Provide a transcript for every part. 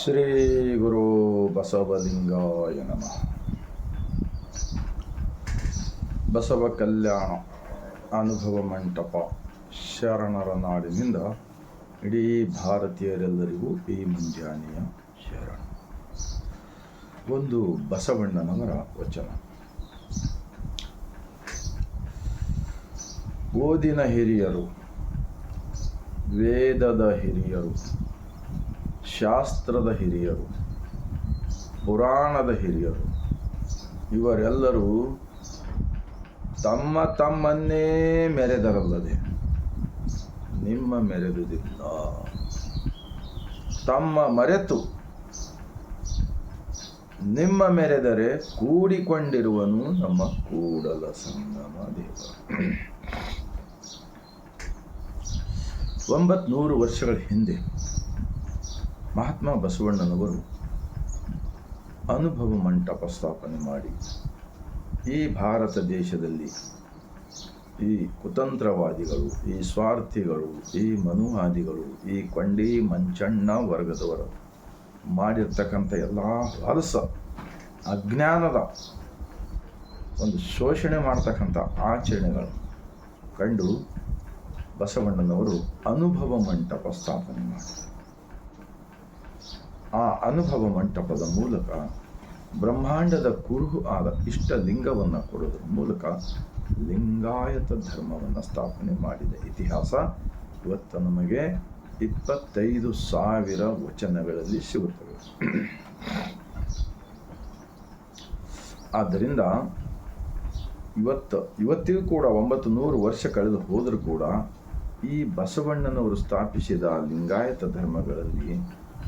ಶ್ರೀ ಗುರು ಬಸವಲಿಂಗಾಯ ನಮಃ. ಬಸವ ಕಲ್ಯಾಣ ಅನುಭವ ಮಂಟಪ ಶರಣರ ನಾಡಿನಿಂದ ಇಡೀ ಭಾರತೀಯರೆಲ್ಲರಿಗೂ ಈ ಮುಂಜಾನೆಯ ಶರಣ. ಒಂದು ಬಸವಣ್ಣನವರ ವಚನ. ಓದಿನ ಹಿರಿಯರು, ವೇದದ ಹಿರಿಯರು, ಶಾಸ್ತ್ರದ ಹಿರಿಯರು, ಪುರಾಣದ ಹಿರಿಯರು ಇವರೆಲ್ಲರೂ ತಮ್ಮನ್ನೇ ಮೆರೆದರಲ್ಲದೆ ನಿಮ್ಮ ಮೆರೆದುದಿಲ್ಲ. ತಮ್ಮ ಮರೆತು ನಿಮ್ಮ ಮೆರೆದರೆ ಕೂಡಿಕೊಂಡಿರುವನು ನಮ್ಮ ಕೂಡಲ ಸಂಗಮ ದೇವ. 900 ವರ್ಷಗಳ ಹಿಂದೆ ಮಹಾತ್ಮ ಬಸವಣ್ಣನವರು ಅನುಭವ ಮಂಟಪ ಸ್ಥಾಪನೆ ಮಾಡಿ ಈ ಭಾರತ ದೇಶದಲ್ಲಿ ಈ ಕುತಂತ್ರವಾದಿಗಳು, ಈ ಸ್ವಾರ್ಥಿಗಳು, ಈ ಮನುವಾದಿಗಳು, ಈ ಕೊಂಡಿ ಮಂಚಣ್ಣ ವರ್ಗದವರು ಮಾಡಿರ್ತಕ್ಕಂಥ ಎಲ್ಲ ಹೊಲಸ ಅಜ್ಞಾನದ ಒಂದು ಶೋಷಣೆ ಮಾಡ್ತಕ್ಕಂಥ ಆಚರಣೆಗಳು ಕಂಡು ಬಸವಣ್ಣನವರು ಅನುಭವ ಮಂಟಪ ಸ್ಥಾಪನೆ ಮಾಡಿದರು. ಆ ಅನುಭವ ಮಂಟಪದ ಮೂಲಕ ಬ್ರಹ್ಮಾಂಡದ ಕುರುಹು ಆದ ಇಷ್ಟಲಿಂಗವನ್ನು ಕೊಡೋದ್ರ ಮೂಲಕ ಲಿಂಗಾಯತ ಧರ್ಮವನ್ನು ಸ್ಥಾಪನೆ ಮಾಡಿದ ಇತಿಹಾಸ ಇವತ್ತು ನಮಗೆ 25,000 ವಚನಗಳಲ್ಲಿ ಸಿಗುತ್ತವೆ. ಆದ್ದರಿಂದ ಇವತ್ತಿಗೂ ಕೂಡ 900 ವರ್ಷ ಕಳೆದು ಹೋದರೂ ಕೂಡ ಈ ಬಸವಣ್ಣನವರು ಸ್ಥಾಪಿಸಿದ ಲಿಂಗಾಯತ ಧರ್ಮಗಳಲ್ಲಿ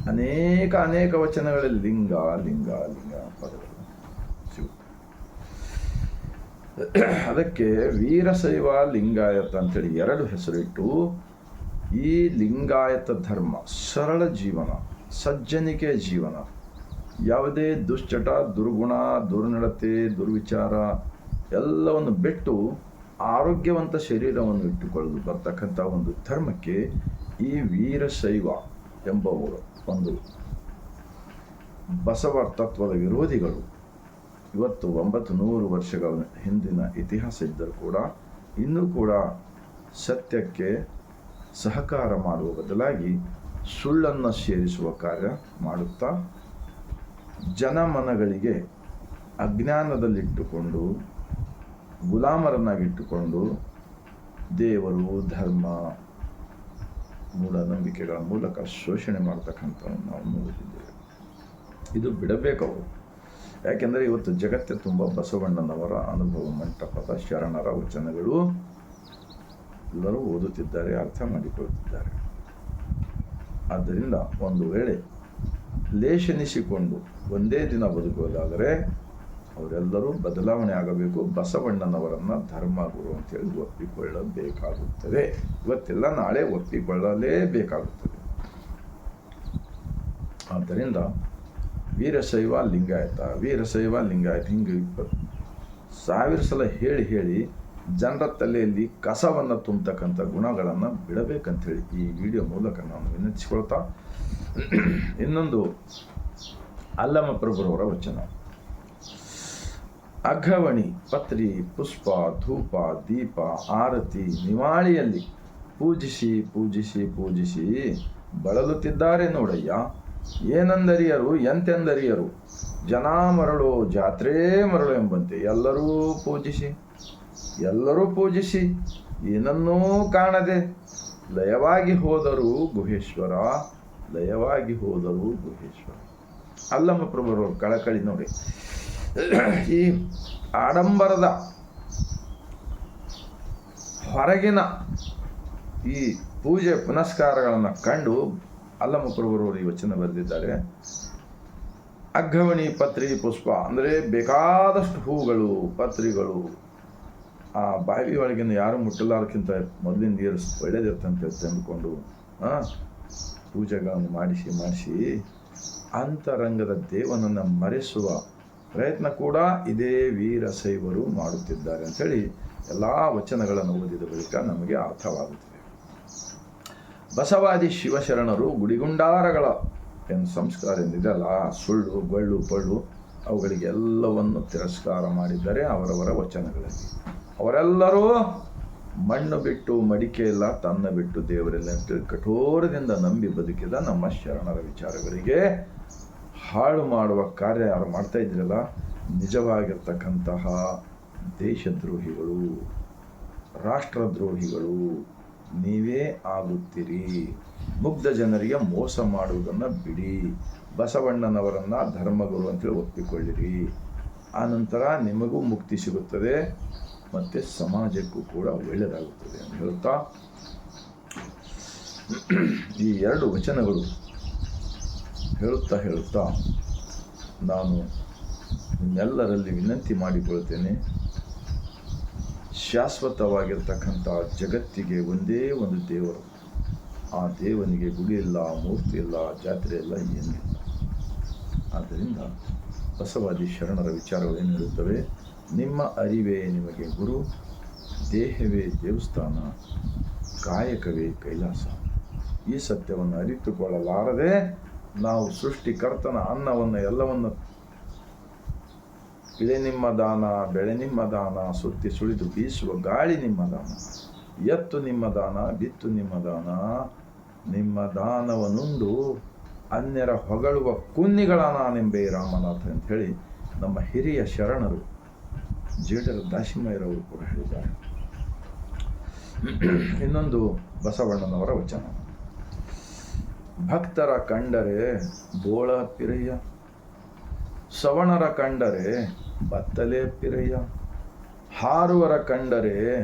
ಅನೇಕ ವಚನಗಳಲ್ಲಿ ಲಿಂಗ ಲಿಂಗ ಲಿಂಗ ಪದಗಳು ಸಿಗುತ್ತೆ. ಅದಕ್ಕೆ ವೀರಶೈವ ಲಿಂಗಾಯತ ಅಂತೇಳಿ 2 ಹೆಸರಿಟ್ಟು ಈ ಲಿಂಗಾಯತ ಧರ್ಮ ಸರಳ ಜೀವನ, ಸಜ್ಜನಿಕೆ ಜೀವನ, ಯಾವುದೇ ದುಶ್ಚಟ, ದುರ್ಗುಣ, ದುರ್ನಡತೆ, ದುರ್ವಿಚಾರ ಎಲ್ಲವನ್ನು ಬಿಟ್ಟು ಆರೋಗ್ಯವಂತ ಶರೀರವನ್ನು ಇಟ್ಟುಕೊಳ್ಳಲು ಬರ್ತಕ್ಕಂಥ ಒಂದು ಧರ್ಮಕ್ಕೆ ಈ ವೀರಶೈವ ಎಂಬ ಒಂದು ಬಸವ ತತ್ವದ ವಿರೋಧಿಗಳು ಇವತ್ತು 900 ವರ್ಷಗಳ ಹಿಂದಿನ ಇತಿಹಾಸ ಇದ್ದರೂ ಕೂಡ ಇನ್ನೂ ಕೂಡ ಸತ್ಯಕ್ಕೆ ಸಹಕಾರ ಮಾಡುವ ಬದಲಾಗಿ ಸುಳ್ಳನ್ನು ಸೇರಿಸುವ ಕಾರ್ಯ ಮಾಡುತ್ತಾ ಜನಮನಗಳಿಗೆ ಅಜ್ಞಾನದಲ್ಲಿಟ್ಟುಕೊಂಡು ಗುಲಾಮರನ್ನಾಗಿಟ್ಟುಕೊಂಡು ದೇವರು, ಧರ್ಮ, ಮೂಢನಂಬಿಕೆಗಳ ಮೂಲಕ ಶೋಷಣೆ ಮಾಡ್ತಕ್ಕಂಥವನ್ನು ನಾವು ನೋಡುತ್ತಿದ್ದೇವೆ. ಇದು ಬಿಡಬೇಕವರು. ಯಾಕೆಂದರೆ ಇವತ್ತು ಜಗತ್ತೇ ತುಂಬ ಬಸವಣ್ಣನವರ ಅನುಭವ ಮಂಟಪದ ಶರಣರ ವಚನಗಳು ಎಲ್ಲರೂ ಓದುತ್ತಿದ್ದಾರೆ, ಅರ್ಥ ಮಾಡಿಕೊಳ್ಳುತ್ತಿದ್ದಾರೆ. ಆದ್ದರಿಂದ ಒಂದು ವೇಳೆ ಲೇಷನಿಸಿಕೊಂಡು ಒಂದೇ ದಿನ ಬದುಕುವುದಾದರೆ ಅವರೆಲ್ಲರೂ ಬದಲಾವಣೆ ಆಗಬೇಕು. ಬಸವಣ್ಣನವರನ್ನು ಧರ್ಮಗುರು ಅಂತೇಳಿ ಒಪ್ಪಿಕೊಳ್ಳಬೇಕಾಗುತ್ತದೆ. ಇವತ್ತೆಲ್ಲ ನಾಳೆ ಒಪ್ಪಿಕೊಳ್ಳಲೇಬೇಕಾಗುತ್ತದೆ. ಆದ್ದರಿಂದ ವೀರಶೈವ ಲಿಂಗಾಯತ ಹಿಂಗೆ 1000 ಸಲ ಹೇಳಿ ಜನರ ತಲೆಯಲ್ಲಿ ಕಸವನ್ನು ತುಂಬತಕ್ಕಂಥ ಗುಣಗಳನ್ನು ಬಿಡಬೇಕಂತೇಳಿ ಈ ವಿಡಿಯೋ ಮೂಲಕ ನಾನು ವಿನಂತಿಸಿಕೊಳ್ತಾ, ಇನ್ನೊಂದು ಅಲ್ಲಮ ಪ್ರಭುರವರ ವಚನ. ಅಘವಣಿ, ಪತ್ರಿ, ಪುಷ್ಪ, ಧೂಪ, ದೀಪ, ಆರತಿ, ನಿವಾಳಿಯಲ್ಲಿ ಪೂಜಿಸಿ ಪೂಜಿಸಿ ಪೂಜಿಸಿ ಬಳಲುತ್ತಿದ್ದಾರೆ ನೋಡಯ್ಯ. ಏನೆಂದರಿಯರು ಎಂತೆಂದರಿಯರು, ಜನ ಮರಳು ಜಾತ್ರೆ ಮರಳು ಎಂಬಂತೆ ಎಲ್ಲರೂ ಪೂಜಿಸಿ ಏನನ್ನೂ ಕಾಣದೆ ಲಯವಾಗಿ ಹೋದರು ಗುಹೇಶ್ವರ. ಅಲ್ಲಮ್ಮ ಪ್ರಭುರವರು ಕಳಕಳಿ ನೋಡಿ. ಈ ಆಡಂಬರದ ಹೊರಗಿನ ಈ ಪೂಜೆ ಪುನಸ್ಕಾರಗಳನ್ನು ಕಂಡು ಅಲ್ಲಮ್ಮ ಪ್ರಭುರವರು ಈ ವಚನ ಬರೆದಿದ್ದಾರೆ. ಅಘವಣಿ, ಪತ್ರಿ, ಪುಷ್ಪ ಅಂದರೆ ಬೇಕಾದಷ್ಟು ಹೂಗಳು, ಪತ್ರಿಗಳು, ಆ ಬಾವಿ ಒಳಗಿನ ಯಾರು ಮುಟ್ಟಲಾರಕ್ಕಿಂತ ಮೊದಲಿನ ನೀರು ಒಳ್ಳೆದಿರ್ತಂತ ತಂದುಕೊಂಡು ಪೂಜೆಗಳನ್ನು ಮಾಡಿಸಿ ಅಂತರಂಗದ ದೇವನನ್ನು ಮರೆಸುವ ಪ್ರಯತ್ನ ಕೂಡ ಇದೇ ವೀರಶೈವರು ಮಾಡುತ್ತಿದ್ದಾರೆ ಅಂಥೇಳಿ ಎಲ್ಲ ವಚನಗಳನ್ನು ಓದಿದ ಬಳಿಕ ನಮಗೆ ಅರ್ಥವಾಗುತ್ತದೆ. ಬಸವಾದಿ ಶಿವಶರಣರು ಗುಡಿಗುಂಡಾರಗಳ ಏನು ಸಂಸ್ಕಾರ ಏನಿದೆಯಲ್ಲ, ಸುಳ್ಳು ಗೊಳ್ಳು ಪಳ್ಳು ಅವುಗಳಿಗೆಲ್ಲವನ್ನು ತಿರಸ್ಕಾರ ಮಾಡಿದ್ದಾರೆ ಅವರವರ ವಚನಗಳಲ್ಲಿ. ಅವರೆಲ್ಲರೂ ಮಣ್ಣು ಬಿಟ್ಟು ಮಡಿಕೆ ಇಲ್ಲ, ತನ್ನ ಬಿಟ್ಟು ದೇವರೆಲ್ಲ ಅಂತೇಳಿ ಕಠೋರದಿಂದ ನಂಬಿ ಬದುಕಿದ ನಮ್ಮ ಶರಣರ ವಿಚಾರಗಳಿಗೆ ಹಾಳು ಮಾಡುವ ಕಾರ್ಯ ಯಾರು ಮಾಡ್ತಾ ಇದ್ರಲ್ಲ, ನಿಜವಾಗಿರ್ತಕ್ಕಂತಹ ದೇಶದ್ರೋಹಿಗಳು, ರಾಷ್ಟ್ರದ್ರೋಹಿಗಳು ನೀವೇ ಆಗುತ್ತೀರಿ. ಮುಗ್ಧ ಜನರಿಗೆ ಮೋಸ ಮಾಡುವುದನ್ನು ಬಿಡಿ. ಬಸವಣ್ಣನವರನ್ನು ಧರ್ಮಗುರು ಅಂತೇಳಿ ಒಪ್ಪಿಕೊಳ್ಳಿರಿ. ಆನಂತರ ನಿಮಗೂ ಮುಕ್ತಿ ಸಿಗುತ್ತದೆ ಮತ್ತು ಸಮಾಜಕ್ಕೂ ಕೂಡ ಒಳ್ಳೆಯದಾಗುತ್ತದೆ ಅಂತ ಹೇಳ್ತಾ, ಈ 2 ವಚನಗಳು ಹೇಳುತ್ತಾ ನಾನು ನಿಮ್ಮೆಲ್ಲರಲ್ಲಿ ವಿನಂತಿ ಮಾಡಿಕೊಳ್ತೇನೆ. ಶಾಶ್ವತವಾಗಿರ್ತಕ್ಕಂಥ ಜಗತ್ತಿಗೆ ಒಂದೇ ಒಂದು ದೇವರು. ಆ ದೇವನಿಗೆ ಗುಡಿ ಇಲ್ಲ, ಮೂರ್ತಿ ಇಲ್ಲ, ಜಾತ್ರೆ ಇಲ್ಲ, ಏನಿಲ್ಲ. ಆದ್ದರಿಂದ ಬಸವಾದಿ ಶರಣರ ವಿಚಾರಗಳು ಏನು ಹೇಳುತ್ತವೆ? ನಿಮ್ಮ ಅರಿವೇ ನಿಮಗೆ ಗುರು, ದೇಹವೇ ದೇವಸ್ಥಾನ, ಕಾಯಕವೇ ಕೈಲಾಸ. ಈ ಸತ್ಯವನ್ನು ಅರಿತುಕೊಳ್ಳಲಾರದೆ ನಾವು ಸೃಷ್ಟಿಕರ್ತನ ಅನ್ನವನ್ನು ಎಲ್ಲವನ್ನು ಇಳೆ ನಿಮ್ಮ ದಾನ, ಬೆಳೆ ನಿಮ್ಮ ದಾನ, ಸುತ್ತಿ ಸುಳಿದು ಬೀಸುವ ಗಾಳಿ ನಿಮ್ಮ ದಾನ, ಎತ್ತು ನಿಮ್ಮ ದಾನ, ಬಿತ್ತು ನಿಮ್ಮ ದಾನ, ನಿಮ್ಮ ದಾನವನ್ನುಂಡು ಅನ್ಯರ ಹೊಗಳುವ ಕುನ್ನಿಗಳ ನಾನೆಂಬೆ ರಾಮನಾಥ ಅಂತ ಹೇಳಿ ನಮ್ಮ ಹಿರಿಯ ಶರಣರು ಜೇಡರ ದಾಸಿಮಯ್ಯರವರು ಕೂಡ ಹೇಳಿದ್ದಾರೆ. ಇನ್ನೊಂದು ಬಸವಣ್ಣನವರ ವಚನ, ಭಕ್ತರ ಕಂಡರೆ ಬೋಳ ಪಿರಯ್ಯ, ಸವಣರ ಕಂಡರೆ ಬತ್ತಲೆ ಪಿರಯ್ಯ, ಹಾರುವರ ಕಂಡರೆ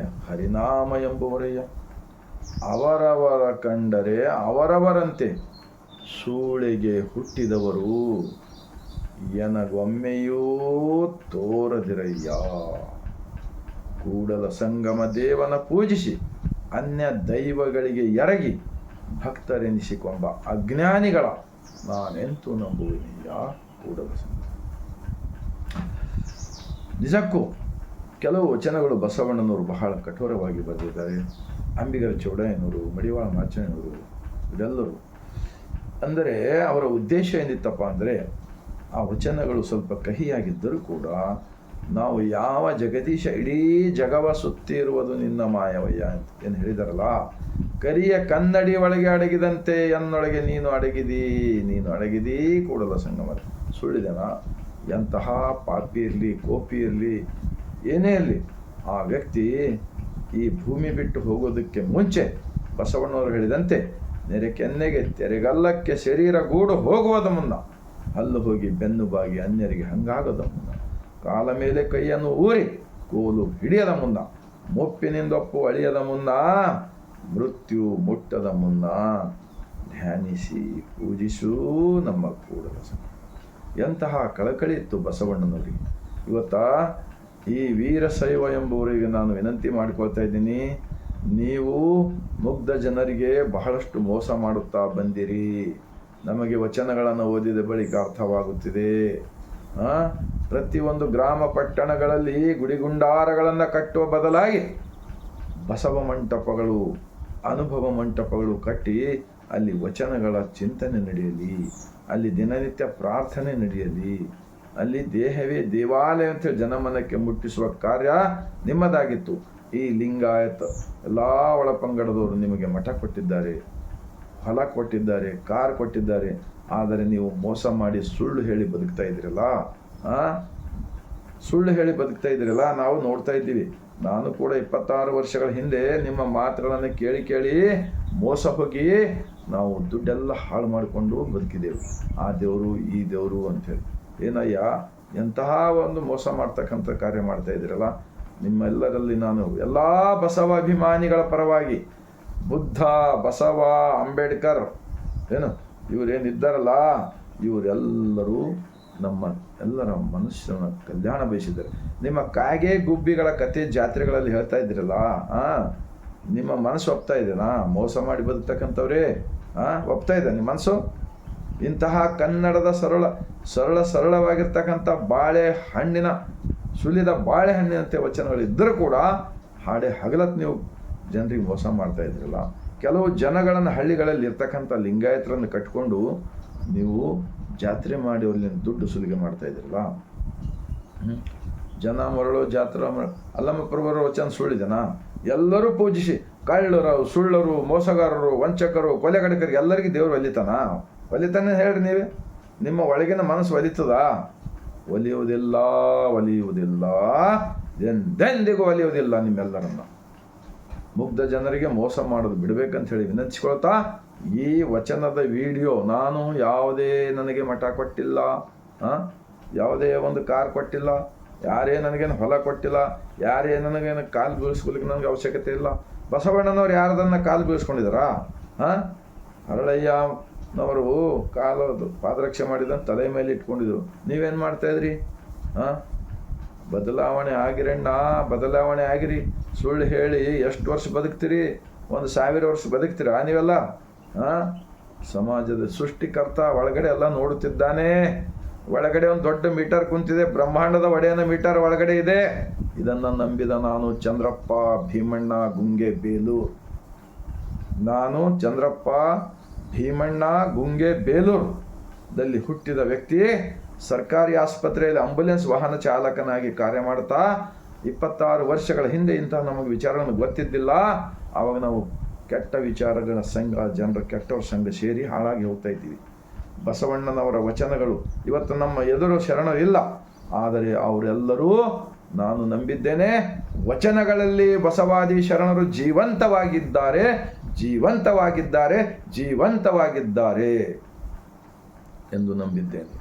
ಹರಿನಾಮ ಎಂಬುವರಯ್ಯ, ಅವರವರ ಕಂಡರೆ ಅವರವರಂತೆ ಸೂಳೆಗೆ ಹುಟ್ಟಿದವರು ಎನಗೊಮ್ಮೆಯೂ ತೋರದಿರಯ್ಯ. ಕೂಡಲ ಸಂಗಮ ದೇವನ ಪೂಜಿಸಿ ಅನ್ಯ ದೈವಗಳಿಗೆ ಎರಗಿ ಭಕ್ತರೆನಿಸಿಕೊಂಬ ಅಜ್ಞಾನಿಗಳ ನಾನೆಂತೂ ನಂಬುವೆನಯ್ಯ ಕೂಡಲ ಸಂಗಮ. ನಿಜಕ್ಕೂ ಕೆಲವು ವಚನಗಳು ಬಸವಣ್ಣನವರು ಬಹಳ ಕಠೋರವಾಗಿ ಬರೆದಿದ್ದಾರೆ. ಅಂಬಿಗರ ಚೌಡಯ್ಯನವರು, ಮಡಿವಾಳ ಮಾಚಯ್ಯನವರು ಇದೆಲ್ಲರೂ. ಅಂದರೆ ಅವರ ಉದ್ದೇಶ ಏನಿತ್ತಪ್ಪ ಅಂದರೆ, ಆ ವಚನಗಳು ಸ್ವಲ್ಪ ಕಹಿಯಾಗಿದ್ದರೂ ಕೂಡ ನಾವು ಯಾವ ಜಗದೀಶ ಇಡೀ ಜಗವ ಸುತ್ತಿರುವುದು ನಿನ್ನ ಮಾಯವಯ್ಯ ಅಂತ ಏನು ಹೇಳಿದಾರಲ್ಲ, ಕರಿಯ ಕನ್ನಡಿ ಒಳಗೆ ಅಡಗಿದಂತೆ ಎನ್ನೊಳಗೆ ನೀನು ಅಡಗಿದೀ ಕೂಡಲ ಸಂಗಮ. ಸುಳ್ಳಿದೆನಾ? ಎಂತಹ ಪಾಪಿ ಇರಲಿ, ಕೋಪಿ ಇರಲಿ, ಏನೇ ಇರಲಿ, ಆ ವ್ಯಕ್ತಿ ಈ ಭೂಮಿ ಬಿಟ್ಟು ಹೋಗೋದಕ್ಕೆ ಮುಂಚೆ ಬಸವಣ್ಣವರು ಹೇಳಿದಂತೆ ನೆರೆಕೆನ್ನೆಗೆ ತೆರೆಗಲ್ಲಕ್ಕೆ ಶರೀರ ಗೂಡು ಹೋಗುವುದ ಮುನ್ನ, ಹಲ್ಲು ಹೋಗಿ ಬೆನ್ನು ಬಾಗಿ ಅನ್ಯರಿಗೆ ಹಂಗಾಗದ ಮುನ್ನ, ಕಾಲ ಮೇಲೆ ಕೈಯನ್ನು ಊರಿ ಕೋಲು ಹಿಡಿಯದ ಮುನ್ನ, ಮುಪ್ಪಿನಿಂದೊಪ್ಪು ಅಳಿಯದ ಮುನ್ನ, ಮೃತ್ಯು ಮುಟ್ಟದ ಮುನ್ನ ಧ್ಯಾನಿಸಿ ಪೂಜಿಸೂ ನಮ್ಮ ಕೂಡಲ ಸಂಗಮ. ಎಂತಹ ಕಳಕಳಿ ಇತ್ತು ಬಸವಣ್ಣನವರಿಗೆ. ಇವತ್ತ ಈ ವೀರಶೈವ ಎಂಬುವರಿಗೆ ನಾನು ವಿನಂತಿ ಮಾಡಿಕೊಳ್ತಾ ಇದ್ದೀನಿ, ನೀವು ಮುಗ್ಧ ಜನರಿಗೆ ಬಹಳಷ್ಟು ಮೋಸ ಮಾಡುತ್ತಾ ಬಂದಿರಿ. ನಮಗೆ ವಚನಗಳನ್ನು ಓದಿದ ಬಳಿಕ ಅರ್ಥವಾಗುತ್ತಿದೆ. ಪ್ರತಿಯೊಂದು ಗ್ರಾಮ ಪಟ್ಟಣಗಳಲ್ಲಿ ಗುಡಿಗುಂಡಾರಗಳನ್ನು ಕಟ್ಟುವ ಬದಲಾಗಿ ಬಸವ ಮಂಟಪಗಳು, ಅನುಭವ ಮಂಟಪಗಳು ಕಟ್ಟಿ ಅಲ್ಲಿ ವಚನಗಳ ಚಿಂತನೆ ನಡೆಯಲಿ, ಅಲ್ಲಿ ದಿನನಿತ್ಯ ಪ್ರಾರ್ಥನೆ ನಡೆಯಲಿ, ಅಲ್ಲಿ ದೇಹವೇ ದೇವಾಲಯ ಅಂತೇಳಿ ಜನಮನಕ್ಕೆ ಮುಟ್ಟಿಸುವ ಕಾರ್ಯ ನಿಮ್ಮದಾಗಿತ್ತು. ಈ ಲಿಂಗಾಯತ ಎಲ್ಲ ಒಳಪಂಗಡದವರು ನಿಮಗೆ ಮಠ ಕೊಟ್ಟಿದ್ದಾರೆ, ಹೊಲ ಕೊಟ್ಟಿದ್ದಾರೆ, ಕಾರ್ ಕೊಟ್ಟಿದ್ದಾರೆ. ಆದರೆ ನೀವು ಮೋಸ ಮಾಡಿ ಸುಳ್ಳು ಹೇಳಿ ಬದುಕ್ತಾ ಇದ್ದೀರಲ್ಲ, ಸುಳ್ಳು ಹೇಳಿ ಬದುಕ್ತಾ ಇದ್ದೀರಲ್ಲ, ನಾವು ನೋಡ್ತಾ ಇದ್ದೀವಿ. ನಾನು ಕೂಡ 26 ವರ್ಷಗಳ ಹಿಂದೆ ನಿಮ್ಮ ಮಾತುಗಳನ್ನು ಕೇಳಿ ಮೋಸ ಹೋಗಿ ನಾವು ದುಡ್ಡೆಲ್ಲ ಹಾಳು ಮಾಡಿಕೊಂಡು ಬದುಕಿದೆವು. ಆ ದೇವರು ಈ ದೇವರು ಅಂಥೇಳಿ. ಏನಯ್ಯ, ಎಂತಹ ಒಂದು ಮೋಸ ಮಾಡ್ತಕ್ಕಂಥ ಕಾರ್ಯ ಮಾಡ್ತಾ ಇದ್ದೀರಲ್ಲ. ನಿಮ್ಮೆಲ್ಲರಲ್ಲಿ ನಾನು ಎಲ್ಲ ಬಸವ ಅಭಿಮಾನಿಗಳ ಪರವಾಗಿ, ಬುದ್ಧ, ಬಸವ, ಅಂಬೇಡ್ಕರ್ ಇವರೇನಿದ್ದಾರಲ್ಲ, ಇವರೆಲ್ಲರೂ ನಮ್ಮ ಎಲ್ಲರ ಮನುಷ್ಯನ ಕಲ್ಯಾಣ ಬಯಸಿದ್ದಾರೆ. ನಿಮ್ಮ ಕಾಗೆ ಗುಬ್ಬಿಗಳ ಕತೆ ಜಾತ್ರೆಗಳಲ್ಲಿ ಹೇಳ್ತಾ ಇದ್ದೀರಲ್ಲ, ನಿಮ್ಮ ಮನಸ್ಸು ಒಪ್ತಾ ಇದೆನಾ? ಮೋಸ ಮಾಡಿ ಬದುಕ್ತಕ್ಕಂಥವ್ರೇ ಒಪ್ತಾ ಇದೆ ನಿಮ್ಮ ಮನಸ್ಸು? ಇಂತಹ ಕನ್ನಡದ ಸರಳವಾಗಿರ್ತಕ್ಕಂಥ ಬಾಳೆಹಣ್ಣಿನ ಸುಲಿದ ಬಾಳೆಹಣ್ಣಿನಂತೆ ವಚನಗಳಿದ್ದರೂ ಕೂಡ ಹಾಡೆ ಹಗಲತ್ತು ನೀವು ಜನರಿಗೆ ಮೋಸ ಮಾಡ್ತಾ ಇದ್ರಲ್ಲ. ಕೆಲವು ಜನಗಳನ್ನು ಹಳ್ಳಿಗಳಲ್ಲಿ ಇರ್ತಕ್ಕಂಥ ಲಿಂಗಾಯತರನ್ನು ಕಟ್ಕೊಂಡು ನೀವು ಜಾತ್ರೆ ಮಾಡಿ ಅಲ್ಲಿ ದುಡ್ಡು ಸುಲಿಗೆ ಮಾಡ್ತಾ ಇದ್ದೀರಲ್ಲ, ಜನ ಮರಳು ಜಾತ್ರೆ ಅಲ್ಲಮ್ಮ ಪ್ರಭುರ ವಚನ ಸುಳ್ಳಿದೆನಾ? ಎಲ್ಲರೂ ಪೂಜಿಸಿ ಕಳ್ಳರು, ಸುಳ್ಳರು, ಮೋಸಗಾರರು, ವಂಚಕರು, ಕೊಲೆಗಡಕರಿಗೆ ಎಲ್ಲರಿಗೂ ದೇವರು ಒಲಿತಾನೆ ಹೇಳ್ರಿ ನೀವೇ? ನಿಮ್ಮ ಒಳಗಿನ ಮನಸ್ಸು ಒಲಿತದಾ? ಒಲಿಯುವುದಿಲ್ಲ, ಒಲಿಯುವುದಿಲ್ಲ, ಎಂದೆಂದಿಗೂ ಒಲಿಯುವುದಿಲ್ಲ ನಿಮ್ಮೆಲ್ಲರನ್ನ. ಮುಗ್ಧ ಜನರಿಗೆ ಮೋಸ ಮಾಡೋದು ಬಿಡಬೇಕಂತ ಹೇಳಿ ವಿನಂತಿಸ್ಕೊಳ್ತಾ, ಈ ವಚನದ ವಿಡಿಯೋ ನಾನು ಯಾವುದೇ ನನಗೆ ಮಠ ಕೊಟ್ಟಿಲ್ಲ, ಯಾವುದೇ ಒಂದು ಕಾರ್ ಕೊಟ್ಟಿಲ್ಲ, ಯಾರೇ ನನಗೇನು ಹೊಲ ಕೊಟ್ಟಿಲ್ಲ, ಯಾರೇ ನನಗೇನು ಕಾಲು ಬೀಳಿಸ್ಕೊಲಿಕ್ಕೆ ನನಗೆ ಅವಶ್ಯಕತೆ ಇಲ್ಲ. ಬಸವಣ್ಣನವ್ರು ಯಾರದನ್ನ ಕಾಲು ಬೀಳಿಸ್ಕೊಂಡಿದ್ದಾರಾ? ಹರಳಯ್ಯನವರು ಕಾಲದು ಪಾದರಕ್ಷೆ ಮಾಡಿದಂತ ತಲೆ ಮೇಲೆ ಇಟ್ಕೊಂಡಿದ್ರು. ನೀವೇನು ಮಾಡ್ತಾಯಿದ್ರಿ? ಬದಲಾವಣೆ ಆಗಿರಣ್ಣ, ಬದಲಾವಣೆ ಆಗಿರಿ. ಸುಳ್ಳು ಹೇಳಿ ಎಷ್ಟು ವರ್ಷ ಬದುಕ್ತೀರಿ? 1000 ವರ್ಷ ಬದುಕ್ತೀರಾ ನೀವೆಲ್ಲ? ಸಮಾಜದ ಸೃಷ್ಟಿಕರ್ತ ಒಳಗಡೆ ಎಲ್ಲ ನೋಡುತ್ತಿದ್ದಾನೆ. ಒಳಗಡೆ ಒಂದು ದೊಡ್ಡ ಮೀಟರ್ ಕುಂತಿದೆ, ಬ್ರಹ್ಮಾಂಡದ ಒಡೆಯನ ಮೀಟರ್ ಒಳಗಡೆ ಇದೆ. ಇದನ್ನು ನಂಬಿದ ನಾನು ಚಂದ್ರಪ್ಪ ಭೀಮಣ್ಣ ಗುಂಗೆ ಬೇಲೂರು. ನಾನು ಚಂದ್ರಪ್ಪ ಭೀಮಣ್ಣ ಗುಂಗೆ ಬೇಲೂರಲ್ಲಿ ಹುಟ್ಟಿದ ವ್ಯಕ್ತಿ. ಸರ್ಕಾರಿ ಆಸ್ಪತ್ರೆಯಲ್ಲಿ ಆಂಬ್ಯುಲೆನ್ಸ್ ವಾಹನ ಚಾಲಕನಾಗಿ ಕಾರ್ಯ ಮಾಡ್ತಾ 26 ವರ್ಷಗಳ ಹಿಂದೆ ಇಂತಹ ನಮಗೆ ವಿಚಾರಗಳನ್ನು ಗೊತ್ತಿದ್ದಿಲ್ಲ. ಆವಾಗ ನಾವು ಕೆಟ್ಟ ವಿಚಾರಗಳ ಸಂಘ, ಜನರ ಕೆಟ್ಟವ್ರ ಸಂಘ ಸೇರಿ ಹಾಳಾಗಿ ಹೋಗ್ತಾ ಇದ್ದೀವಿ. ಬಸವಣ್ಣನವರ ವಚನಗಳು ಇವತ್ತು ನಮ್ಮ ಎದುರು ಶರಣರಿಲ್ಲ, ಆದರೆ ಅವರೆಲ್ಲರೂ ನಾನು ನಂಬಿದ್ದೇನೆ ವಚನಗಳಲ್ಲಿ ಬಸವಾದಿ ಶರಣರು ಜೀವಂತವಾಗಿದ್ದಾರೆ, ಜೀವಂತವಾಗಿದ್ದಾರೆ, ಜೀವಂತವಾಗಿದ್ದಾರೆ ಎಂದು ನಂಬಿದ್ದೇನೆ.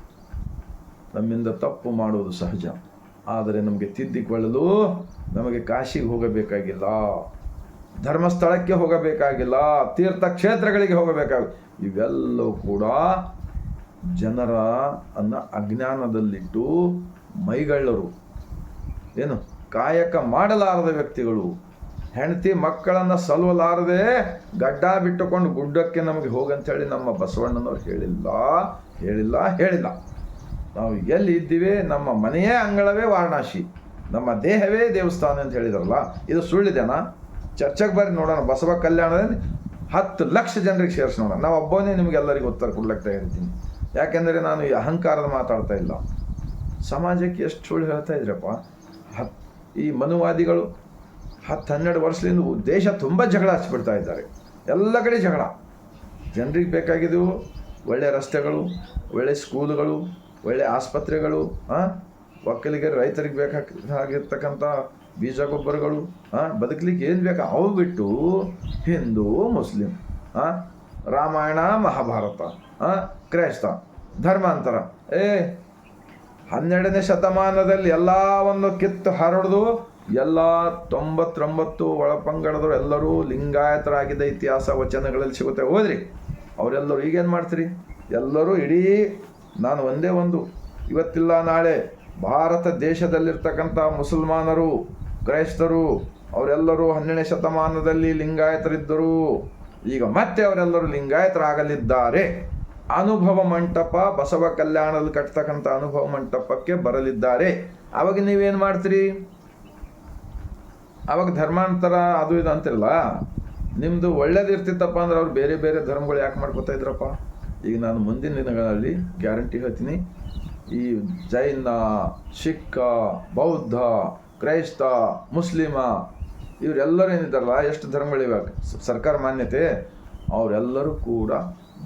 ನಮ್ಮಿಂದ ತಪ್ಪು ಮಾಡುವುದು ಸಹಜ, ಆದರೆ ನಮಗೆ ತಿದ್ದಿಕೊಳ್ಳಲು ನಮಗೆ ಕಾಶಿಗೆ ಹೋಗಬೇಕಾಗಿಲ್ಲ, ಧರ್ಮಸ್ಥಳಕ್ಕೆ ಹೋಗಬೇಕಾಗಿಲ್ಲ, ತೀರ್ಥಕ್ಷೇತ್ರಗಳಿಗೆ ಹೋಗಬೇಕಾಗಿಲ್ಲ. ಇವೆಲ್ಲವೂ ಕೂಡ ಜನರ ಅಜ್ಞಾನದಲ್ಲಿಟ್ಟು ಮೈಗಳ್ಳರು, ಏನು ಕಾಯಕ ಮಾಡಲಾರದ ವ್ಯಕ್ತಿಗಳು, ಹೆಂಡತಿ ಮಕ್ಕಳನ್ನು ಸಲುವಲಾರದೆ ಗಡ್ಡ ಬಿಟ್ಟುಕೊಂಡು ಗುಡ್ಡಕ್ಕೆ ನಮಗೆ ಹೋಗಂತೇಳಿ ನಮ್ಮ ಬಸವಣ್ಣನವ್ರು ಹೇಳಿಲ್ಲ. ನಾವು ಎಲ್ಲಿ ಇದ್ದೀವಿ, ನಮ್ಮ ಮನೆಯೇ ಅಂಗಳವೇ ವಾರಣಾಸಿ, ನಮ್ಮ ದೇಹವೇ ದೇವಸ್ಥಾನ ಅಂತ ಹೇಳಿದಾರಲ್ಲ, ಇದು ಸುಳ್ಳಿದೆನಾ? ಚರ್ಚೆಗೆ ಬರ್ರಿ ನೋಡೋಣ. ಬಸವ ಕಲ್ಯಾಣದಲ್ಲಿ 10 ಲಕ್ಷ ಜನರಿಗೆ ಸೇರಿಸಿ ನೋಡೋಣ. ನಾವು ಒಬ್ಬನೇ ನಿಮಗೆಲ್ಲರಿಗೂ ಉತ್ತರ ಕೊಡ್ಲಿಕ್ಕೆ ತಯಾರಿದ್ದೀನಿ. ಯಾಕೆಂದರೆ ನಾನು ಈ ಅಹಂಕಾರದ ಮಾತಾಡ್ತಾ ಇಲ್ಲ. ಸಮಾಜಕ್ಕೆ ಎಷ್ಟು ಸುಳ್ಳು ಹೇಳ್ತಾ ಇದ್ರಪ್ಪ. ಈ ಮನುವಾದಿಗಳು 10-12 ವರ್ಷದಿಂದ ದೇಶ ತುಂಬ ಜಗಳ ಹಚ್ಚಿಬಿಡ್ತಾ ಇದ್ದಾರೆ. ಎಲ್ಲ ಕಡೆ ಜಗಳ. ಜನರಿಗೆ ಬೇಕಾಗಿದ್ದವು ಒಳ್ಳೆಯ ರಸ್ತೆಗಳು, ಒಳ್ಳೆಯ ಸ್ಕೂಲುಗಳು, ಒಳ್ಳೆಯ ಆಸ್ಪತ್ರೆಗಳು, ಒಕ್ಕಲಿಗೆ ರೈತರಿಗೆ ಬೇಕಾಗಿರ್ತಕ್ಕಂಥ ಬೀಜ ಗೊಬ್ಬರಗಳು, ಬದುಕಲಿಕ್ಕೆ ಏನು ಬೇಕಾ ಅವು ಬಿಟ್ಟು ಹಿಂದೂ ಮುಸ್ಲಿಂ, ರಾಮಾಯಣ ಮಹಾಭಾರತ, ಕ್ರೈಸ್ತ ಧರ್ಮಾಂತರ, 12ನೇ ಶತಮಾನದಲ್ಲಿ ಎಲ್ಲವನ್ನು ಕಿತ್ತು ಹರಡ್ದು ಎಲ್ಲ 99 ಒಳಪಂಗಡದವರು ಎಲ್ಲರೂ ಲಿಂಗಾಯತರಾಗಿದ್ದ ಇತಿಹಾಸ ವಚನಗಳಲ್ಲಿ ಸಿಗುತ್ತೆ. ಹೋದ್ರಿ ಅವರೆಲ್ಲರೂ ಈಗೇನು ಮಾಡ್ತೀರಿ? ಎಲ್ಲರೂ ಇಡೀ ನಾನು ಒಂದೇ ಒಂದು ಇವತ್ತಿಲ್ಲ ನಾಳೆ ಭಾರತ ದೇಶದಲ್ಲಿರ್ತಕ್ಕಂಥ ಮುಸಲ್ಮಾನರು, ಕ್ರೈಸ್ತರು ಅವರೆಲ್ಲರೂ 12ನೇ ಶತಮಾನದಲ್ಲಿ ಲಿಂಗಾಯತರಿದ್ದರು. ಈಗ ಮತ್ತೆ ಅವರೆಲ್ಲರೂ ಲಿಂಗಾಯತರಾಗಲಿದ್ದಾರೆ. ಅನುಭವ ಮಂಟಪ, ಬಸವ ಕಲ್ಯಾಣದಲ್ಲಿ ಕಟ್ತಕ್ಕಂಥ ಅನುಭವ ಮಂಟಪಕ್ಕೆ ಬರಲಿದ್ದಾರೆ. ಆವಾಗ ನೀವೇನು ಮಾಡ್ತೀರಿ? ಆವಾಗ ಧರ್ಮಾಂತರ ಅದು ಇದು ಅಂತಿರಲ್ಲ. ನಿಮ್ಮದು ಒಳ್ಳೇದಿರ್ತಿತ್ತಪ್ಪ ಅಂದ್ರೆ ಅವ್ರು ಬೇರೆ ಬೇರೆ ಧರ್ಮಗಳು ಯಾಕೆ ಮಾಡ್ಕೋತಾ ಇದ್ರಪ್ಪ? ಈಗ ನಾನು ಮುಂದಿನ ದಿನಗಳಲ್ಲಿ ಗ್ಯಾರಂಟಿ ಹೇಳ್ತೀನಿ, ಈ ಜೈನ, ಸಿಖ್, ಬೌದ್ಧ, ಕ್ರೈಸ್ತ, ಮುಸ್ಲಿಮ ಇವರೆಲ್ಲರೂ ಏನಿದ್ದಾರಲ್ಲ, ಎಷ್ಟು ಧರ್ಮಗಳಿವೆ ಸರ್ಕಾರ ಮಾನ್ಯತೆ, ಅವರೆಲ್ಲರೂ ಕೂಡ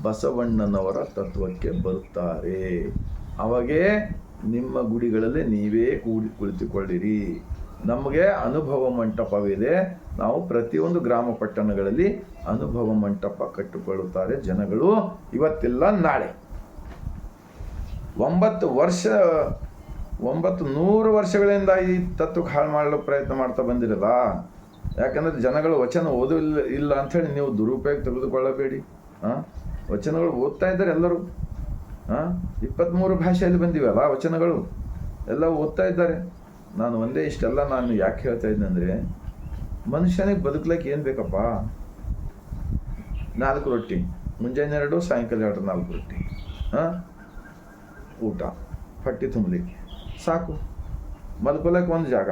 ಬಸವಣ್ಣನವರ ತತ್ವಕ್ಕೆ ಬರುತ್ತಾರೆ. ಅವಾಗೇ ನಿಮ್ಮ ಗುಡಿಗಳಲ್ಲಿ ನೀವೇ ಕುಳಿತುಕೊಳ್ಳಿರಿ. ನಮಗೆ ಅನುಭವ ಮಂಟಪವಿದೆ. ನಾವು ಪ್ರತಿಯೊಂದು ಗ್ರಾಮ ಪಟ್ಟಣಗಳಲ್ಲಿ ಅನುಭವ ಮಂಟಪ ಕಟ್ಟಿಕೊಳ್ಳುತ್ತಾರೆ ಜನಗಳು. ಇವತ್ತಿಲ್ಲ ನಾಳೆ 900 ವರ್ಷಗಳಿಂದ ಈ ತತ್ವಕ್ಕೆ ಹಾಳು ಮಾಡಲು ಪ್ರಯತ್ನ ಮಾಡ್ತಾ ಬಂದಿರಲ್ಲ. ಯಾಕಂದರೆ ಜನಗಳು ವಚನ ಇಲ್ಲ ಅಂಥೇಳಿ ನೀವು ದುರುಪಯೋಗ ತೆಗೆದುಕೊಳ್ಳಬೇಡಿ. ವಚನಗಳು ಓದ್ತಾ ಇದ್ದಾರೆ ಎಲ್ಲರೂ. 23 ಭಾಷೆಯಲ್ಲಿ ಬಂದಿವಲ್ಲ ವಚನಗಳು, ಎಲ್ಲ ಓದ್ತಾ ಇದ್ದಾರೆ. ನಾನು ಒಂದೇ ಇಷ್ಟೆಲ್ಲ ನಾನು ಯಾಕೆ ಹೇಳ್ತಾ ಇದ್ದೀನಿ ಅಂದರೆ, ಮನುಷ್ಯನಿಗೆ ಬದುಕಲಿಕ್ಕೆ ಏನು ಬೇಕಪ್ಪ? 4 ರೊಟ್ಟಿ, ಮುಂಜಾನೆ 2, ಸಾಯಂಕಾಲ 2, 4 ರೊಟ್ಟಿ, ಊಟ, ಹೊಟ್ಟೆ ತುಂಬಲಿಕ್ಕೆ ಸಾಕು. ಮಲ್ಕೊಳಕ್ಕೆ ಒಂದು ಜಾಗ.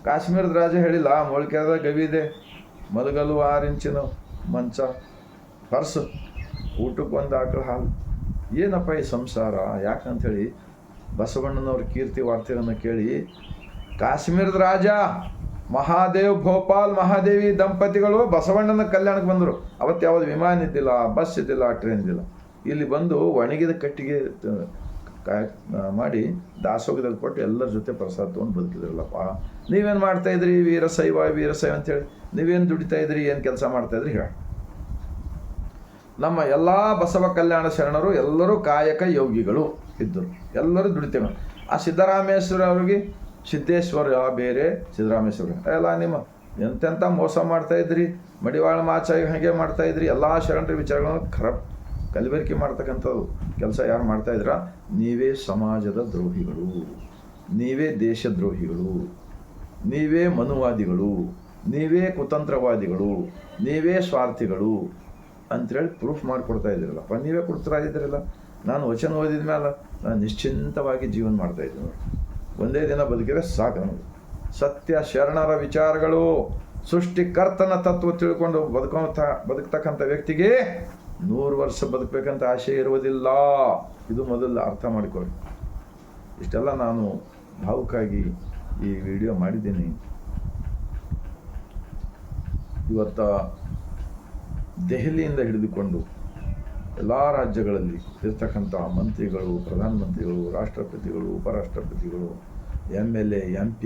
ಕಾಶ್ಮೀರದ ರಾಜ ಹೇಳಿಲ್ಲ, ಮೊಳ್ಕೆದ ಗವಿ ಇದೆ, ಮಲಗಲು 6 ಇಂಚಿನ ಮಂಚ, ಪರ್ಸು, ಊಟಕ್ಕೆ ಒಂದು ಆಕಳ ಹಾಲು, ಏನಪ್ಪ ಈ ಸಂಸಾರ ಯಾಕಂಥೇಳಿ ಬಸವಣ್ಣನವ್ರ ಕೀರ್ತಿ ವಾರ್ತೆಗಳನ್ನು ಕೇಳಿ ಕಾಶ್ಮೀರದ ರಾಜ ಮಹಾದೇವ್ ಭೋಪಾಲ್ ಮಹಾದೇವಿ ದಂಪತಿಗಳು ಬಸವಣ್ಣನ ಕಲ್ಯಾಣಕ್ಕೆ ಬಂದರು. ಅವತ್ತು ಯಾವುದು ವಿಮಾನ ಇದ್ದಿಲ್ಲ, ಬಸ್ ಇದ್ದಿಲ್ಲ, ಟ್ರೈನ್ ಇದ್ದಿಲ್ಲ. ಇಲ್ಲಿ ಬಂದು ಒಣಗಿದ ಕಟ್ಟಿಗೆ ಮಾಡಿ ದಾಸೋಗದಲ್ಲಿ ಕೊಟ್ಟು ಎಲ್ಲರ ಜೊತೆ ಪ್ರಸಾದ ತೊಗೊಂಡು ಬದುಕಿದ್ರಲ್ಲಪ್ಪ. ನೀವೇನು ಮಾಡ್ತಾಯಿದ್ರಿ ವೀರಶೈವ ಅಂತೇಳಿ ನೀವೇನು ದುಡಿತಾ ಇದ್ರಿ, ಏನು ಕೆಲಸ ಮಾಡ್ತಾಯಿದ್ರಿ ಹೇಳಿ. ನಮ್ಮ ಎಲ್ಲ ಬಸವ ಕಲ್ಯಾಣ ಶರಣರು ಎಲ್ಲರೂ ಕಾಯಕ ಯೋಗಿಗಳು ಇದ್ದರು, ಎಲ್ಲರೂ ದುಡಿತೇವೆ. ಆ ಸಿದ್ದರಾಮೇಶ್ವರ ಅವ್ರಿಗೆ ಸಿದ್ದೇಶ್ವರ ಬೇರೆ, ಸಿದ್ದರಾಮೇಶ್ವರ ಎಲ್ಲ ನಿಮ್ಮ ಎಂತೆಂಥ ಮೋಸ ಮಾಡ್ತಾಯಿದ್ರಿ, ಮಡಿವಾಳ ಮಾಚ ಹಾಗೆ ಮಾಡ್ತಾಯಿದ್ರಿ. ಎಲ್ಲ ಶರಣರ ವಿಚಾರಗಳನ್ನು ಕಲಬೆರಕೆ ಮಾಡ್ತಕ್ಕಂಥದ್ದು ಕೆಲಸ ಯಾರು ಮಾಡ್ತಾಯಿದ್ರ? ನೀವೇ ಸಮಾಜದ ದ್ರೋಹಿಗಳು, ನೀವೇ ದೇಶದ್ರೋಹಿಗಳು, ನೀವೇ ಮನುವಾದಿಗಳು, ನೀವೇ ಕುತಂತ್ರವಾದಿಗಳು, ನೀವೇ ಸ್ವಾರ್ಥಿಗಳು ಅಂಥೇಳಿ ಪ್ರೂಫ್ ಮಾಡಿಕೊಡ್ತಾ ಇದ್ದೀರಲ್ಲಪ್ಪ. ನೀವೇ ಕೊಡ್ತಾ ಇದ್ದೀರಲ್ಲ. ನಾನು ವಚನ ಓದಿದ ಮೇಲೆ ನಾನು ನಿಶ್ಚಿಂತವಾಗಿ ಜೀವನ ಮಾಡ್ತಾಯಿದ್ದೀನಿ. ಒಂದೇ ದಿನ ಬದುಕಿದ್ರೆ ಸಾಕು ನಮಗೆ. ಸತ್ಯ ಶರಣರ ವಿಚಾರಗಳು, ಸೃಷ್ಟಿಕರ್ತನ ತತ್ವ ತಿಳ್ಕೊಂಡು ಬದುಕ್ತಕ್ಕಂಥ ವ್ಯಕ್ತಿಗೆ 100 ವರ್ಷ ಬದುಕಬೇಕಂತ ಆಸೆ ಇರುವುದಿಲ್ಲ. ಇದು ಮೊದಲು ಅರ್ಥ ಮಾಡಿಕೊಳ್ಳಿ. ಇಷ್ಟೆಲ್ಲ ನಾನು ಭಾವುಕಾಗಿ ಈ ವಿಡಿಯೋ ಮಾಡಿದ್ದೀನಿ. ಇವತ್ತ ದೆಹಲಿಯಿಂದ ಹಿಡಿದುಕೊಂಡು ಎಲ್ಲ ರಾಜ್ಯಗಳಲ್ಲಿ ಇರ್ತಕ್ಕಂಥ ಮಂತ್ರಿಗಳು, ಪ್ರಧಾನಮಂತ್ರಿಗಳು, ರಾಷ್ಟ್ರಪತಿಗಳು, ಉಪರಾಷ್ಟ್ರಪತಿಗಳು, MLA, MP,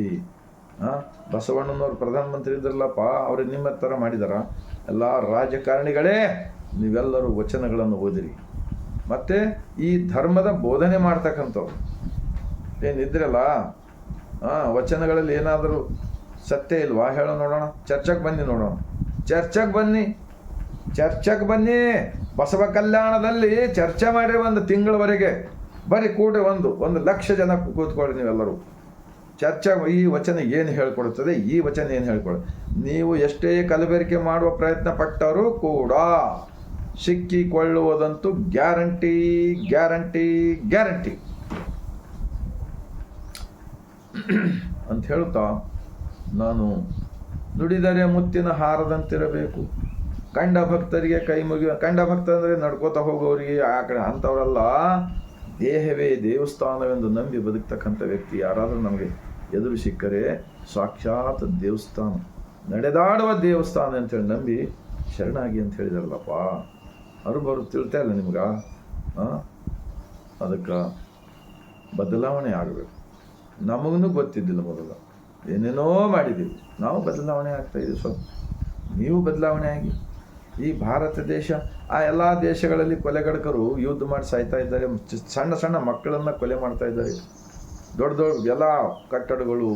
ಬಸವಣ್ಣನವ್ರು ಪ್ರಧಾನಮಂತ್ರಿ ಇದ್ರಲ್ಲಪ್ಪ, ಅವ್ರಿಗೆ ನಿಮ್ಮ ಥರ ಮಾಡಿದಾರ. ಎಲ್ಲ ರಾಜಕಾರಣಿಗಳೇ ನೀವೆಲ್ಲರೂ ವಚನಗಳನ್ನು ಓದಿರಿ. ಮತ್ತು ಈ ಧರ್ಮದ ಬೋಧನೆ ಮಾಡ್ತಕ್ಕಂಥವ್ರು ಏನಿದ್ರಲ್ಲ, ವಚನಗಳಲ್ಲಿ ಏನಾದರೂ ಸತ್ಯ ಇಲ್ವಾ ಹೇಳೋ ನೋಡೋಣ. ಚರ್ಚೆಗೆ ಬನ್ನಿ ನೋಡೋಣ, ಚರ್ಚೆಗೆ ಬನ್ನಿ. ಬಸವ ಕಲ್ಯಾಣದಲ್ಲಿ ಚರ್ಚೆ ಮಾಡಿರಿ ಒಂದು ತಿಂಗಳವರೆಗೆ. ಬರೀ ಕೂಡ್ರಿ, 1,00,000 ಜನ ಕೂತ್ಕೊಳ್ಳಿ ನೀವೆಲ್ಲರೂ. ಚರ್ಚೆ ಈ ವಚನ ಏನು ಹೇಳ್ಕೊಡುತ್ತದೆ, ಈ ವಚನ ಏನು ಹೇಳ್ಕೊಡುತ್ತೆ. ನೀವು ಎಷ್ಟೇ ಕಲಬೆರಕೆ ಮಾಡುವ ಪ್ರಯತ್ನ ಪಟ್ಟರೂ ಕೂಡ ಸಿಕ್ಕಿಕೊಳ್ಳುವುದಂತೂ ಗ್ಯಾರಂಟಿ ಅಂತ ಹೇಳ್ತಾ, ನಾನು ನುಡಿದರೆ ಮುತ್ತಿನ ಹಾರದಂತಿರಬೇಕು. ಕಂಡ ಭಕ್ತರಿಗೆ ಕೈ ಮುಗಿಯುವ, ಕಂಡ ಭಕ್ತ ಅಂದರೆ ನಡ್ಕೋತಾ ಹೋಗೋರಿಗೆ ಆ ಕಡೆ ಅಂಥವರಲ್ಲ. ದೇಹವೇ ದೇವಸ್ಥಾನವೆಂದು ನಂಬಿ ಬದುಕ್ತಕ್ಕಂಥ ವ್ಯಕ್ತಿ ಯಾರಾದರೂ ನಮಗೆ ಎದುರು ಸಿಕ್ಕರೆ ಸಾಕ್ಷಾತ್ ದೇವಸ್ಥಾನ, ನಡೆದಾಡುವ ದೇವಸ್ಥಾನ ಅಂತೇಳಿ ನಂಬಿ ಶರಣಾಗಿ ಅಂತ ಹೇಳಿದಾರಲ್ಲಪ್ಪ. ಅವರು ತಿಳ್ತಾ ಇಲ್ಲ ನಿಮ್ಗೆ. ಅದಕ್ಕೆ ಬದಲಾವಣೆ ಆಗಬೇಕು. ನಮಗೂ ಗೊತ್ತಿದ್ದಿಲ್ಲ ಮೊದಲು, ಏನೇನೋ ಮಾಡಿದ್ದೀವಿ. ನಾವು ಬದಲಾವಣೆ ಆಗ್ತಾಯಿದ್ದೀವಿ. ಸ್ವಲ್ಪ ನೀವು ಬದಲಾವಣೆ ಆಗಿ. ಈ ಭಾರತ ದೇಶ, ಆ ಎಲ್ಲ ದೇಶಗಳಲ್ಲಿ ಕೊಲೆಗಡಕರು ಯುದ್ಧ ಮಾಡಿ ಸಾಯ್ತಾ ಇದ್ದಾರೆ. ಸಣ್ಣ ಮಕ್ಕಳನ್ನು ಕೊಲೆ ಮಾಡ್ತಾ ಇದ್ದಾರೆ. ದೊಡ್ಡ ಎಲ್ಲ ಕಟ್ಟಡಗಳು,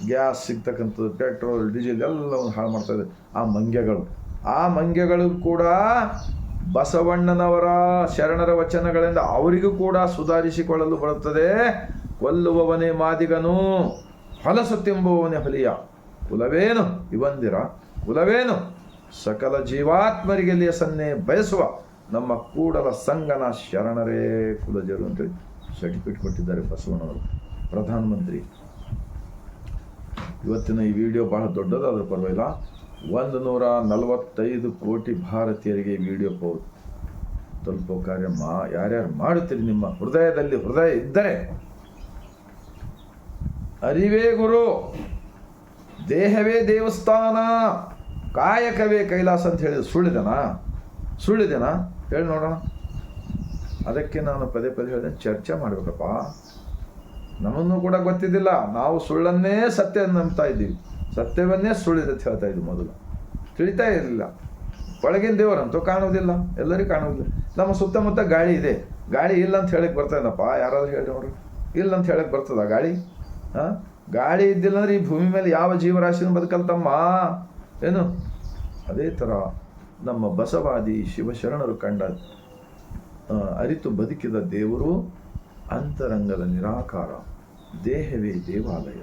ಗ್ಯಾಸ್ ಸಿಗ್ತಕ್ಕಂಥದ್ದು, ಪೆಟ್ರೋಲ್, ಡೀಸೆಲ್ ಎಲ್ಲವನ್ನು ಹಾಳು ಮಾಡ್ತಾ ಇದ್ದಾರೆ. ಆ ಮಂಗ್ಯಗಳು ಕೂಡ ಬಸವಣ್ಣನವರ ಶರಣರ ವಚನಗಳಿಂದ ಅವರಿಗೂ ಕೂಡ ಸುಧಾರಿಸಿಕೊಳ್ಳಲು ಬರುತ್ತದೆ. ಕೊಲ್ಲುವವನೇ ಮಾದಿಗನು, ಹೊಲಸು ತಿಂಬುವವನೇ ಹೊಲಿಯ. ಕುಲವೇನು ಇವಂದಿರ, ಕುಲವೇನು ಸಕಲ ಜೀವಾತ್ಮರಿಗೆ ಲೇಸನ್ನೇ ಬಯಸುವ ನಮ್ಮ ಕೂಡಲ ಸಂಗನ ಶರಣರೇ ಕುಲಜರು ಅಂತೇಳಿ ಸರ್ಟಿಫಿಕೇಟ್ ಕೊಟ್ಟಿದ್ದಾರೆ ಬಸವಣ್ಣವರು, ಪ್ರಧಾನಮಂತ್ರಿ. ಇವತ್ತಿನ ಈ ವಿಡಿಯೋ ಬಹಳ ದೊಡ್ಡದಾದ್ರೂ ಪರವಾಗಿಲ್ಲ. 145 ಕೋಟಿ ಭಾರತೀಯರಿಗೆ ಈ ವಿಡಿಯೋ ತಲುಪೋ ಕಾರ್ಯ ಯಾರ್ಯಾರು ಮಾಡುತ್ತೀರಿ? ನಿಮ್ಮ ಹೃದಯದಲ್ಲಿ ಹೃದಯ ಇದ್ದರೆ ಅರಿವೇ ಗುರು, ದೇಹವೇ ದೇವಸ್ಥಾನ, ಕಾಯಕವೇ ಕೈಲಾಸ ಅಂತ ಹೇಳಿದ ಸುಳ್ಳಿದೆನಾ ಹೇಳಿ ನೋಡೋಣ. ಅದಕ್ಕೆ ನಾನು ಪದೇ ಹೇಳಿದೆ, ಚರ್ಚೆ ಮಾಡಬೇಕಪ್ಪ. ನಮಗೂ ಕೂಡ ಗೊತ್ತಿದ್ದಿಲ್ಲ, ನಾವು ಸುಳ್ಳನ್ನೇ ಸತ್ಯ ನಂಬ್ತಾ ಇದ್ದೀವಿ, ಸತ್ಯವನ್ನೇ ಸುಳ್ಳಿದೆ ಹೇಳ್ತಾ ಇದ್ವಿ. ಮೊದಲು ತಿಳಿತಾ ಇರಲಿಲ್ಲ. ಒಳಗಿನ ದೇವರಂತೂ ಕಾಣುವುದಿಲ್ಲ, ಎಲ್ಲರಿಗೂ ಕಾಣುವುದಿಲ್ಲ. ನಮ್ಮ ಸುತ್ತಮುತ್ತ ಗಾಳಿ ಇದೆ, ಗಾಳಿ ಇಲ್ಲ ಅಂತ ಹೇಳಕ್ಕೆ ಬರ್ತದಪ್ಪ. ಯಾರಾದ್ರೂ ಹೇಳಿ ನೋಡ್ರಿ, ಇಲ್ಲ ಅಂತ ಹೇಳಕ್ಕೆ ಬರ್ತದ ಗಾಳಿ? ಗಾಳಿ ಇದ್ದಿಲ್ಲ ಅಂದ್ರೆ ಈ ಭೂಮಿ ಮೇಲೆ ಯಾವ ಜೀವರಾಶಿನೂ ಬದುಕಲ್ತಮ್ಮ ಏನು? ಅದೇ ಥರ ನಮ್ಮ ಬಸವಾದಿ ಶಿವಶರಣರು ಕಂಡ ಅರಿತು ಬದುಕಿದ ದೇವರು ಅಂತರಂಗದ ನಿರಾಕಾರ, ದೇಹವೇ ದೇವಾಲಯ.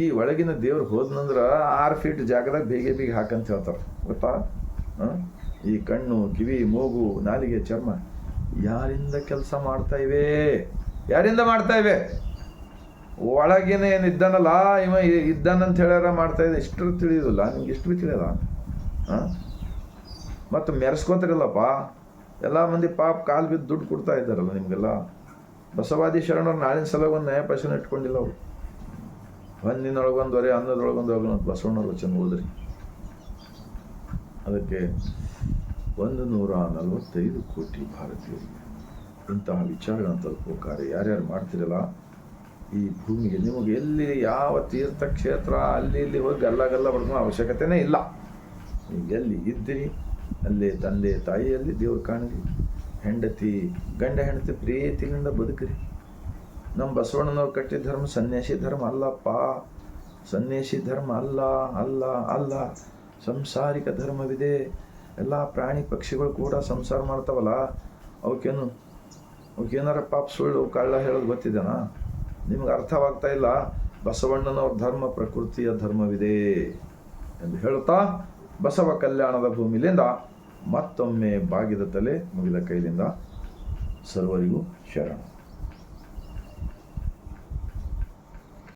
ಈ ಒಳಗಿನ ದೇವ್ರು ಹೋದ್ನಂದ್ರೆ 6 ಫೀಟ್ ಜಾಗದಾಗ ಬೇಗ ಹಾಕಂತ ಹೇಳ್ತಾರೆ, ಗೊತ್ತಾ? ಈ ಕಣ್ಣು, ಕಿವಿ, ಮೂಗು, ನಾಲಿಗೆ, ಚರ್ಮ ಯಾರಿಂದ ಕೆಲಸ ಮಾಡ್ತಾ ಇವೆ? ಒಳಗಿನ ಏನಿದ್ದಾನಲ್ಲ ಇವ ಇದ್ದಾನಂತ ಹೇಳ್ಯಾರ ಮಾಡ್ತಾ ಇದೆ. ಇಷ್ಟು ತಿಳಿಯೋದಿಲ್ಲ ನಿಮ್ಗೆ, ಎಷ್ಟು ತಿಳಿಯಲ್ಲ. ಮತ್ತು ಮೆರೆಸ್ಕೋತಿರಲ್ಲಪ್ಪ, ಎಲ್ಲ ಮಂದಿ ಪಾಪ ಕಾಲು ಬಿದ್ದು ದುಡ್ಡು ಕೊಡ್ತಾ ಇದ್ದಾರಲ್ಲ ನಿಮಗೆಲ್ಲ. ಬಸವಾದಿ ಶರಣರು ನಾಳಿನ ಸಲ ಒಂದು ನ್ಯಾಯ ಪೈಸನ ಇಟ್ಕೊಂಡಿಲ್ಲ ಅವರು. ಹಣ್ಣಿನೊಳಗೆ ಒಂದು ಹೊರೆ, ಅನ್ನದೊಳಗೆ ಒಂದು ಹೋಗೋಣ ಬಸವಣ್ಣವ್ರ ವಚನ ಓದ್ರಿ. ಅದಕ್ಕೆ 145 ಕೋಟಿ ಭಾರತೀಯರಿಗೆ ಇಂತಹ ವಿಚಾರಗಳನ್ನು ತಲುಪೋ ಕಾರ್ಯ ಯಾರ್ಯಾರು ಮಾಡ್ತಿರಲ್ಲ ಈ ಭೂಮಿಗೆ, ನಿಮಗೆ ಎಲ್ಲಿ ಯಾವ ತೀರ್ಥಕ್ಷೇತ್ರ ಅಲ್ಲಿ ಇಲ್ಲಿ ಹೋಗಿ ಗಲ್ಲ ಬಡ್ಕೋ ಅವಶ್ಯಕತೆನೇ ಇಲ್ಲ. ನೀವು ಎಲ್ಲಿ ಇದ್ದೀರಿ ಅಲ್ಲೇ ತಂದೆ ತಾಯಿಯಲ್ಲಿ ದೇವ್ರು ಕಾಣಲಿ, ಗಂಡ ಹೆಂಡತಿ ಪ್ರೀತಿಯಿಂದ ಬದುಕ್ರಿ. ನಮ್ಮ ಬಸವಣ್ಣನವ್ರು ಕಟ್ಟಿದ ಧರ್ಮ ಸನ್ಯಾಸಿ ಧರ್ಮ ಅಲ್ಲಪ್ಪ. ಸನ್ಯಾಸಿ ಧರ್ಮ ಅಲ್ಲ ಅಲ್ಲ ಅಲ್ಲ, ಸಂಸಾರಿಕ ಧರ್ಮವಿದೆ. ಎಲ್ಲ ಪ್ರಾಣಿ ಪಕ್ಷಿಗಳು ಕೂಡ ಸಂಸಾರ ಮಾಡ್ತಾವಲ್ಲ, ಅವಕ್ಕೇನಾರ ಪಾಪ ಸುಳ್ಳು ಕಳ್ಳ ಹೇಳೋದು ಗೊತ್ತಿದೆನಾ? ನಿಮ್ಗೆ ಅರ್ಥವಾಗ್ತಾ ಇಲ್ಲ. ಬಸವಣ್ಣನವ್ರ ಧರ್ಮ ಪ್ರಕೃತಿಯ ಧರ್ಮವಿದೆ ಎಂದು ಹೇಳುತ್ತಾ ಬಸವ ಕಲ್ಯಾಣದ ಭೂಮಿಲಿಂದ ಮತ್ತೊಮ್ಮೆ ಬಾಗಿದ ತಲೆ ಮುಗಿದ ಕೈಲಿಂದ ಸರ್ವರಿಗೂ ಶರಣ.